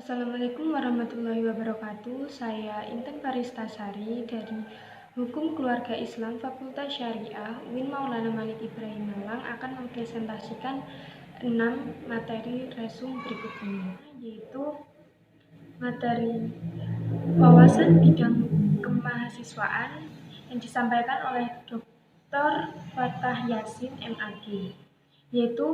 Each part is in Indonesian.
Assalamualaikum warahmatullahi wabarakatuh. Saya Inten Paristasari dari Hukum Keluarga Islam Fakultas Syariah UIN Maulana Malik Ibrahim Malang akan mempresentasikan 6 materi resum berikut ini, yaitu materi wawasan bidang kemahasiswaan yang disampaikan oleh Dr. Fatah Yasin MAG, yaitu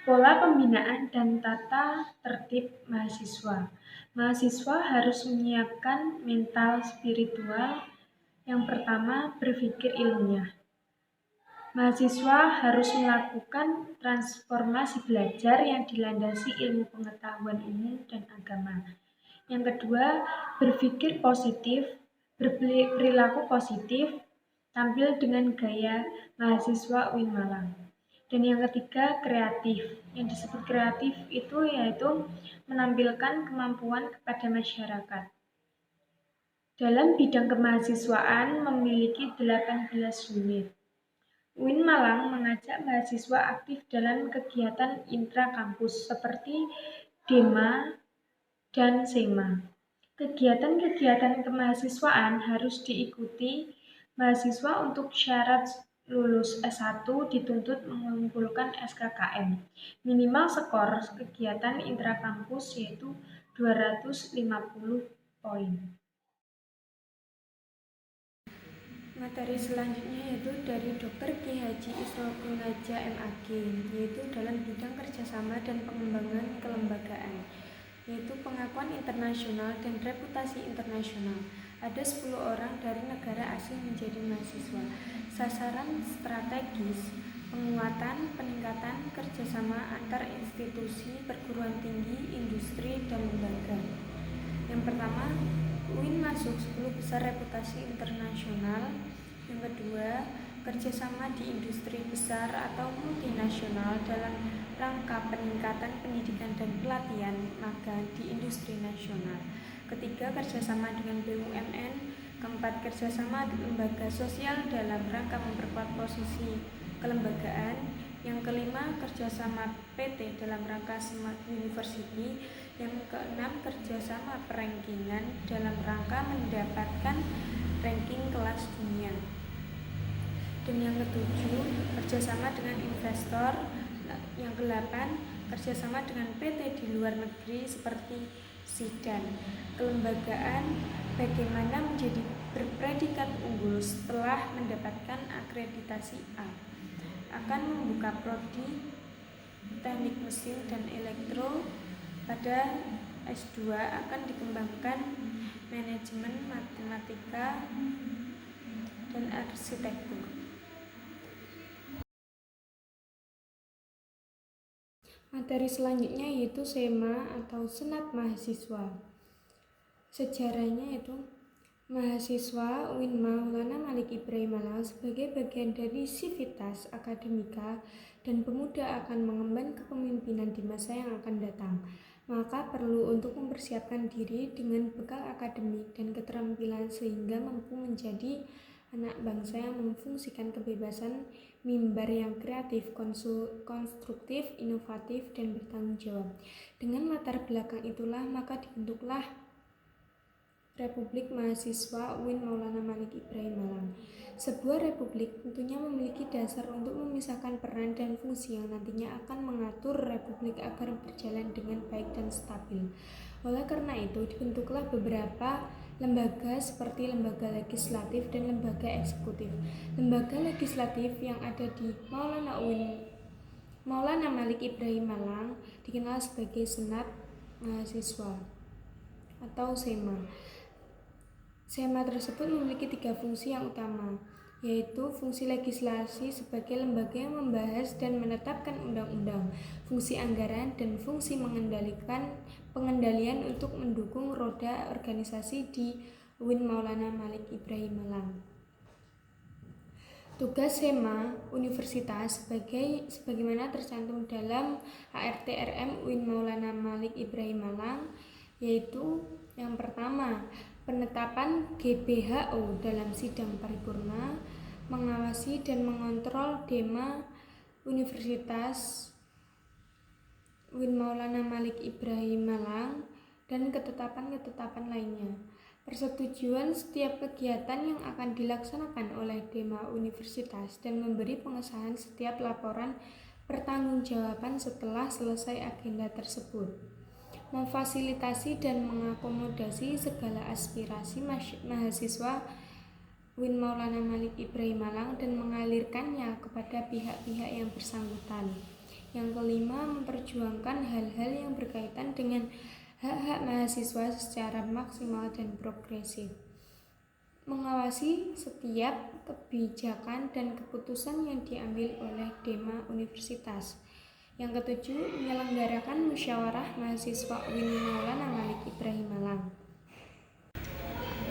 pola pembinaan dan tata tertib mahasiswa. Mahasiswa harus menyiapkan mental spiritual. Yang pertama, berpikir ilmiah. Mahasiswa harus melakukan transformasi belajar yang dilandasi ilmu pengetahuan umum dan agama. Yang kedua, berpikir positif, berperilaku positif, tampil dengan gaya mahasiswa UIN Malang. Dan yang ketiga, kreatif. Yang disebut kreatif itu yaitu menampilkan kemampuan kepada masyarakat. Dalam bidang kemahasiswaan memiliki 18 unit. UIN Malang mengajak mahasiswa aktif dalam kegiatan intra-kampus seperti DEMA dan SEMA. Kegiatan-kegiatan kemahasiswaan harus diikuti mahasiswa. Untuk syarat lulus S1 dituntut mengumpulkan SKKM. Minimal skor kegiatan intrakampus yaitu 250 poin. Materi selanjutnya yaitu dari Dr. Ki Haji Isrofil Naja MAG, yaitu dalam bidang kerjasama dan pengembangan kelembagaan, yaitu pengakuan internasional dan reputasi internasional. Ada 10 orang dari negara asing menjadi mahasiswa. Sasaran strategis, penguatan, peningkatan kerjasama antar institusi, perguruan tinggi, industri, dan lembaga. Yang pertama, UIN masuk 10 besar reputasi internasional. Yang kedua, kerjasama di industri besar atau multinasional dalam rangka peningkatan pendidikan dan pelatihan magang di industri nasional. Ketiga, kerjasama dengan BUMN. Keempat, kerjasama lembaga sosial dalam rangka memperkuat posisi kelembagaan. Yang kelima, kerjasama PT dalam rangka Smart University. Yang keenam, kerjasama perankingan dalam rangka mendapatkan ranking kelas dunia. Dan yang ketujuh, kerjasama dengan investor. Yang kedelapan, kerjasama dengan PT di luar negeri seperti SIDAN. Kelembagaan, bagaimana menjadi berpredikat unggul setelah mendapatkan akreditasi A. Akan membuka prodi teknik mesin dan elektro. Pada S2 akan dikembangkan manajemen matematika dan arsitektur. Materi selanjutnya yaitu SEMA atau Senat Mahasiswa. Sejarahnya yaitu mahasiswa UIN Maulana Malik Ibrahim Malang sebagai bagian dari sivitas akademika dan pemuda akan mengemban kepemimpinan di masa yang akan datang. Maka perlu untuk mempersiapkan diri dengan bekal akademik dan keterampilan sehingga mampu menjadi anak bangsa yang memfungsikan kebebasan mimbar yang kreatif, konstruktif, inovatif, dan bertanggung jawab. Dengan latar belakang itulah maka dibentuklah Republik Mahasiswa UIN Maulana Malik Ibrahim Malang. Sebuah republik tentunya memiliki dasar untuk memisahkan peran dan fungsi yang nantinya akan mengatur republik agar berjalan dengan baik dan stabil. Oleh karena itu, dibentuklah beberapa lembaga seperti lembaga legislatif dan lembaga eksekutif. Lembaga legislatif yang ada di Maulana Malik Ibrahim Malang dikenal sebagai Senat Mahasiswa atau SEMA. SEMA tersebut memiliki 3 fungsi yang utama, yaitu fungsi legislasi sebagai lembaga yang membahas dan menetapkan undang-undang, fungsi anggaran, dan fungsi pengendalian untuk mendukung roda organisasi di UIN Maulana Malik Ibrahim Malang. Tugas SEMA Universitas sebagaimana tercantum dalam HRT-RM UIN Maulana Malik Ibrahim Malang, yaitu yang pertama, penetapan GBHO dalam sidang paripurna, mengawasi dan mengontrol DEMA Universitas UIN Maulana Malik Ibrahim Malang, dan ketetapan-ketetapan lainnya. Persetujuan setiap kegiatan yang akan dilaksanakan oleh Dema Universitas dan memberi pengesahan setiap laporan pertanggungjawaban setelah selesai agenda tersebut. Memfasilitasi dan mengakomodasi segala aspirasi mahasiswa UIN Maulana Malik Ibrahim Malang dan mengalirkannya kepada pihak-pihak yang bersangkutan. Yang kelima, memperjuangkan hal-hal yang berkaitan dengan hak-hak mahasiswa secara maksimal dan progresif. Mengawasi setiap kebijakan dan keputusan yang diambil oleh Dema Universitas. Yang ketujuh, menyelenggarakan musyawarah mahasiswa UIN Maulana Malik Ibrahim Malang.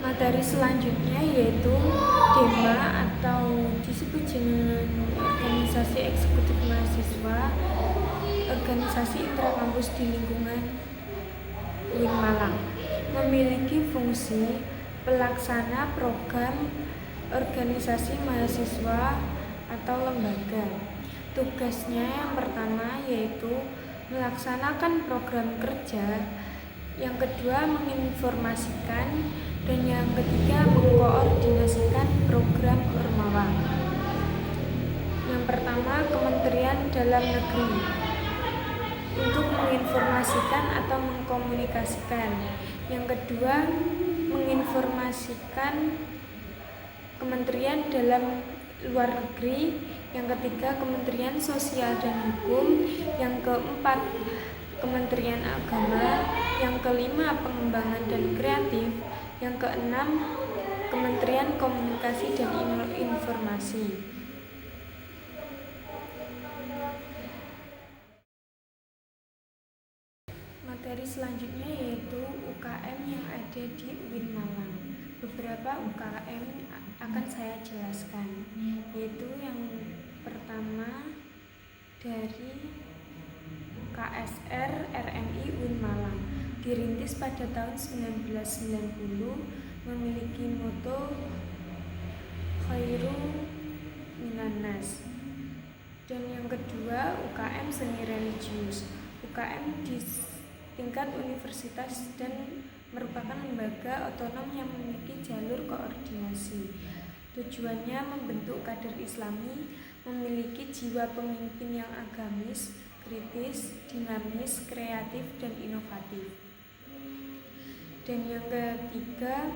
Materi selanjutnya yaitu Dema atau disebut dengan organisasi eksekutif mahasiswa, organisasi intrakampus di lingkungan UIN Malang, memiliki fungsi pelaksana program organisasi mahasiswa atau lembaga. Tugasnya yang pertama yaitu melaksanakan program kerja, yang kedua menginformasikan, dan yang ketiga mengkoordinasikan program Ormawa. Yang pertama, Kementerian Dalam Negeri untuk menginformasikan atau mengkomunikasikan. Yang kedua, menginformasikan Kementerian Dalam Luar Negeri. Yang ketiga, Kementerian Sosial dan Hukum. Yang keempat, Kementerian Agama. Yang kelima, Pengembangan dan Kreatif. Yang keenam, Kementerian Komunikasi dan Informasi. Materi selanjutnya yaitu UKM yang ada di UIN Malang. Beberapa UKM akan saya jelaskan, yaitu yang pertama dari KSR RMI UIN Malang, dirintis pada tahun 1990, memiliki moto Khairu Minanas. Dan yang kedua, UKM Seni Religius. UKM di tingkat universitas dan merupakan lembaga otonom yang memiliki jalur koordinasi. Tujuannya membentuk kader Islami, memiliki jiwa pemimpin yang agamis, kritis, dinamis, kreatif, dan inovatif. Dan yang ketiga,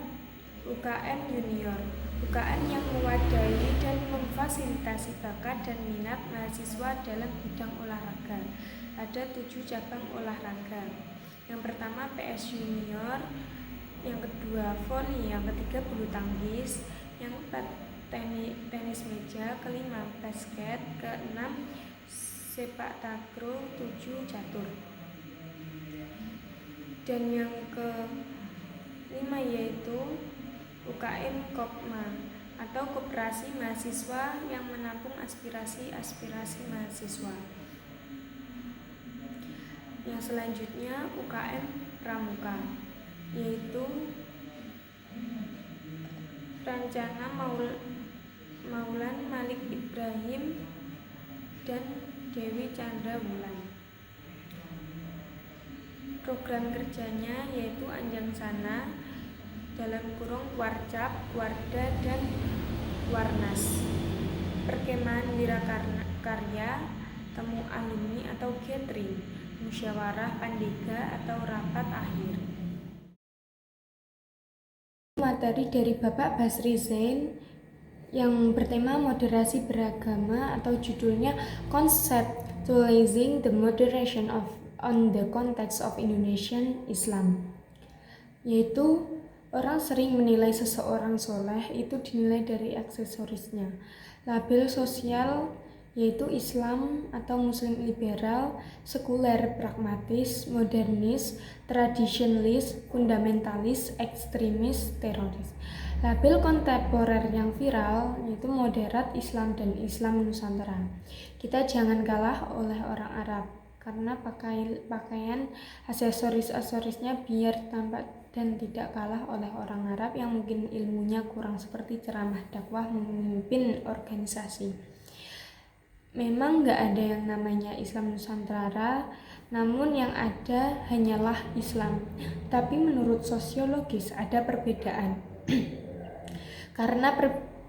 UKM Junior. UKM yang mewadahi dan memfasilitasi bakat dan minat mahasiswa dalam bidang olahraga. Ada 7 cabang olahraga. Yang pertama PS Junior, yang kedua voli, yang ketiga bulu tangkis, yang keempat tenis meja, kelima basket, keenam sepak takraw, 7 catur. Dan yang kelima yaitu UKM Kopma atau Koperasi Mahasiswa yang menampung aspirasi mahasiswa. Yang selanjutnya UKM Pramuka, yaitu Rencana Maulan Malik Ibrahim dan Dewi Chandra Wulan. Program kerjanya yaitu Anjangsana, dalam kurung Warcap, Warda, dan Warnas. Perkemahan Wirakarya, temu alumni atau gathering, musyawarah pandega atau rapat akhir. Materi dari Bapak Basri Zain yang bertema moderasi beragama atau judulnya Conceptualizing the Moderation on the Context of Indonesian Islam, yaitu orang sering menilai seseorang soleh itu dinilai dari aksesorisnya. Label sosial yaitu Islam atau Muslim liberal, sekuler pragmatis, modernis, tradisionalis, fundamentalis, ekstremis, teroris. Label kontemporer yang viral yaitu moderat, Islam, dan Islam Nusantara. Kita jangan kalah oleh orang Arab karena pakaian aksesorisnya biar tampak dan tidak kalah oleh orang Arab yang mungkin ilmunya kurang seperti ceramah dakwah memimpin organisasi. Memang nggak ada yang namanya Islam Nusantara, namun yang ada hanyalah Islam. Tapi menurut sosiologis ada perbedaan.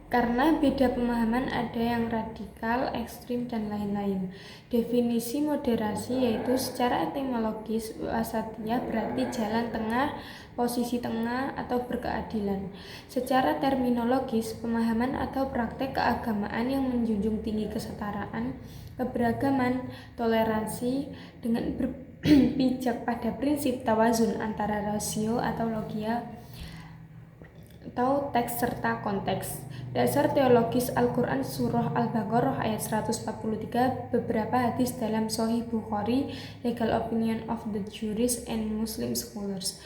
Karena beda pemahaman, ada yang radikal, ekstrim, dan lain-lain. Definisi moderasi yaitu secara etimologis wasatiyah berarti jalan tengah, posisi tengah, atau berkeadilan. Secara terminologis, pemahaman atau praktek keagamaan yang menjunjung tinggi kesetaraan, keberagaman, toleransi dengan berpijak pada prinsip tawazun antara rasio atau logia atau teks serta konteks. Dasar teologis Al-Quran Surah Al-Baqarah ayat 143, beberapa hadis dalam Sahih Bukhari, legal opinion of the jurists and Muslim scholars.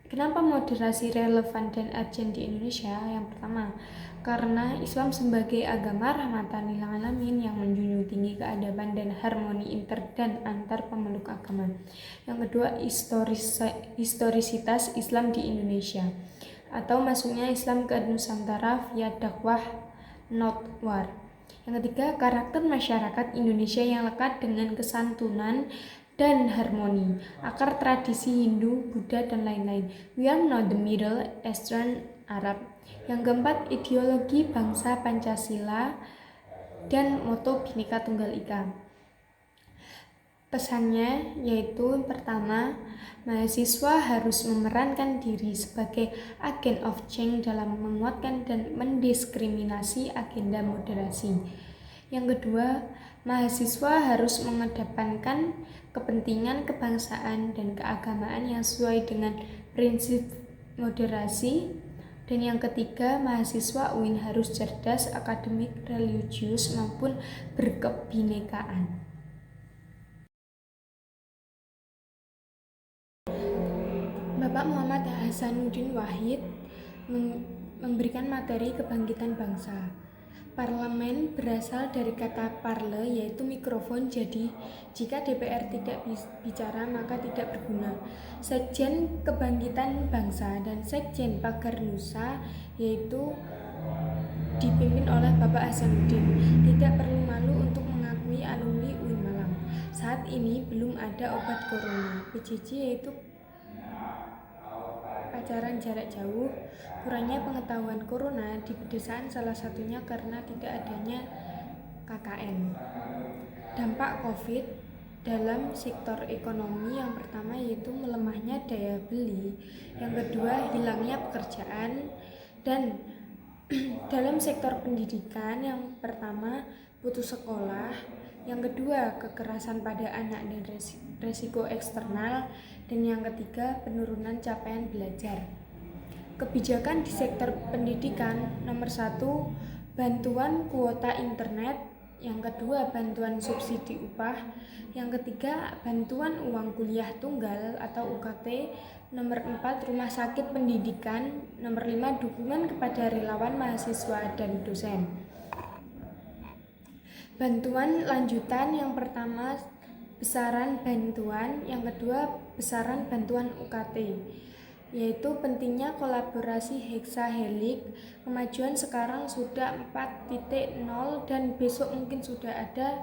Kenapa moderasi relevan dan urgent di Indonesia? Yang pertama, karena Islam sebagai agama rahmatan lil alamin yang menjunjung tinggi keadaban dan harmoni inter dan antar pemeluk agama. Yang kedua, historisitas Islam di Indonesia, atau masuknya Islam ke Nusantara via dakwah not war. Yang ketiga, karakter masyarakat Indonesia yang lekat dengan kesantunan dan harmoni, akar tradisi Hindu, Buddha, dan lain-lain. We are not the Middle Eastern Arab. Yang keempat, ideologi bangsa Pancasila dan moto Bhinneka Tunggal Ika. Pesannya yaitu pertama, mahasiswa harus memerankan diri sebagai agen of change dalam menguatkan dan mendiskriminasi agenda moderasi. Yang kedua, mahasiswa harus mengedepankan kepentingan kebangsaan dan keagamaan yang sesuai dengan prinsip moderasi. Dan yang ketiga, mahasiswa UIN harus cerdas, akademik, religius, maupun berkebinekaan. Bapak Muhammad Hasanuddin Wahid memberikan materi kebangkitan bangsa. Parlemen berasal dari kata parle, yaitu mikrofon. Jadi, jika DPR tidak bicara, maka tidak berguna. Sekjen Kebangkitan Bangsa dan Sekjen Pagar Nusa, yaitu dipimpin oleh Bapak Hasanuddin. Tidak perlu malu untuk mengakui alumni UIN Malang. Saat ini belum ada obat corona. PJJ yaitu pacaran jarak jauh. Kurangnya pengetahuan corona di pedesaan salah satunya karena tidak adanya KKN. Dampak COVID dalam sektor ekonomi, yang pertama yaitu melemahnya daya beli, yang kedua hilangnya pekerjaan, dan dalam sektor pendidikan, yang pertama putus sekolah, yang kedua kekerasan pada anak dan resiko eksternal, dan yang ketiga penurunan capaian belajar. Kebijakan di sektor pendidikan, nomor 1, bantuan kuota internet, yang kedua bantuan subsidi upah, yang ketiga bantuan uang kuliah tunggal atau UKT, nomor 4 rumah sakit pendidikan, nomor 5 dukungan kepada relawan mahasiswa dan dosen. Bantuan lanjutan, yang pertama besaran bantuan, yang kedua besaran bantuan UKT, yaitu pentingnya kolaborasi heksahelik. Kemajuan sekarang sudah 4.0 dan besok mungkin sudah ada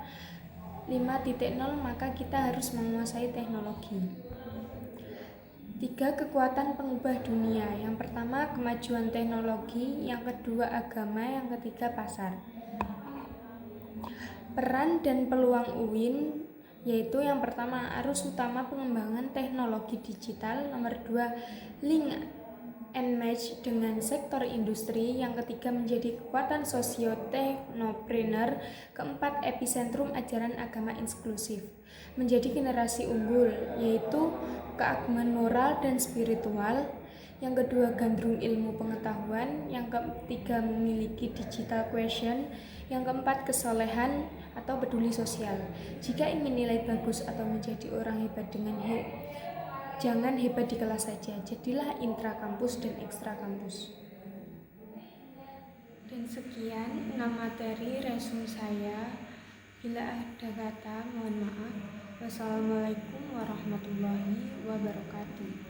5.0, maka kita harus menguasai teknologi. 3 kekuatan pengubah dunia, yang pertama kemajuan teknologi, yang kedua agama, yang ketiga pasar. Peran dan peluang UIN, yaitu yang pertama arus utama pengembangan teknologi digital, nomor 2 link and match dengan sektor industri, yang ketiga menjadi kekuatan sosio-teknopreneur, keempat epicentrum ajaran agama inklusif, menjadi generasi unggul, yaitu keagungan moral dan spiritual, yang kedua gandrung ilmu pengetahuan, yang ketiga memiliki digital quotient, yang keempat kesolehan atau peduli sosial. Jika ingin nilai bagus atau menjadi orang hebat jangan hebat di kelas saja, jadilah intra kampus dan ekstra kampus. Dan sekian 6 materi resume saya. Bila ada kata, mohon maaf. Wassalamualaikum warahmatullahi wabarakatuh.